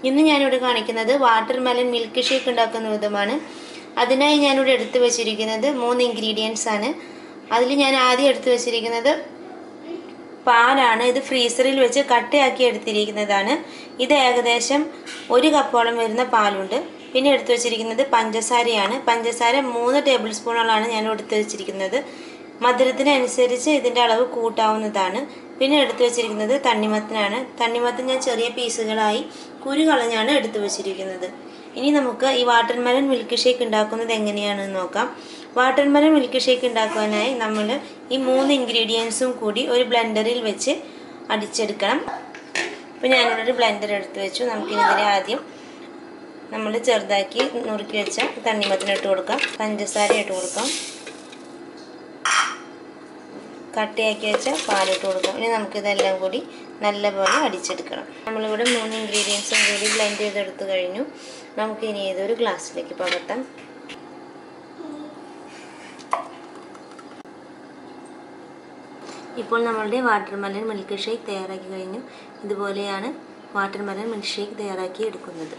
ഇന്ന് ഞാനിവിടെ കാണിക്കുന്നത് വാട്ടർമെലൺ മിൽക്ക് ഷേക്ക് ഉണ്ടാക്കുന്ന വിധമാണ്. അതിനായി ഞാനിവിടെ എടുത്തു വെച്ചിരിക്കുന്നത് 3 ഇൻഗ്രീഡിയൻസ് ആണ്. അതിൽ ഞാൻ ആദ്യം എടുത്തു വെച്ചിരിക്കുന്നത് പാലാണ്. ഇത് ഫ്രീസറിൽ വെച്ച് കട്ടയാക്കി എടുത്തിരിക്കുന്നതാണ്. ഇത് ഏകദേശം 1 കപ്പോളം വരുന്ന പാലുണ്ട്. പിന്നെ എടുത്തു വെച്ചിരിക്കുന്നത് പഞ്ചസാരയാണ്. പഞ്ചസാര 3 ടേബിൾ സ്പൂണുകളാണ് ഞാൻ എടുത്തു വെച്ചിരിക്കുന്നത്. മധുരത്തിനനുസരിച്ച് ഇതിൻ്റെ അളവ് കൂട്ടാവുന്നതാണ്. പിന്നെ എടുത്തു വെച്ചിരിക്കുന്നത് തണ്ണിമത്തനാണ്. തണ്ണിമത്തൻ ഞാൻ ചെറിയ പീസുകളായി കുരു കളഞ്ഞാണ് എടുത്തു വെച്ചിരിക്കുന്നത്. ഇനി നമുക്ക് ഈ വാട്ടർമെലൺ മിൽക്ക് ഷേക്ക് ഉണ്ടാക്കുന്നത് എങ്ങനെയാണെന്ന് നോക്കാം. വാട്ടർമെലൺ മിൽക്ക് ഷേക്ക് ഉണ്ടാക്കാനായി നമ്മൾ ഈ 3 ഇൻഗ്രീഡിയൻസും കൂടി ഒരു ബ്ലെൻഡറിൽ വെച്ച് അടിച്ചെടുക്കണം. അപ്പോൾ ഞാനിവിടെ ഒരു ബ്ലെൻഡർ എടുത്തു വെച്ചു. നമുക്കിതിനെ ആദ്യം നമ്മൾ ചെറുതാക്കി നുറുക്കി വെച്ച തണ്ണിമത്തൻ ഇട്ട് കൊടുക്കാം, പഞ്ചസാര ഇട്ട് കൊടുക്കാം, കട്ടയാക്കി വെച്ച പാലിട്ട് കൊടുക്കാം. ഇനി നമുക്കിതെല്ലാം കൂടി നല്ലപോലെ അടിച്ചെടുക്കണം. നമ്മളിവിടെ 3 ഇൻഗ്രീഡിയൻസും കൂടി ബ്ലെൻഡ് ചെയ്തെടുത്ത് കഴിഞ്ഞു. നമുക്കിനി ഇതൊരു ഗ്ലാസ്സിലേക്ക് പകർത്താം. ഇപ്പോൾ നമ്മളുടെ വാട്ടർമെലൺ മിൽക്ക് ഷേക്ക് തയ്യാറാക്കി കഴിഞ്ഞു. ഇതുപോലെയാണ് വാട്ടർമെലൺ മിൽക്ക് ഷേക്ക് തയ്യാറാക്കി എടുക്കുന്നത്.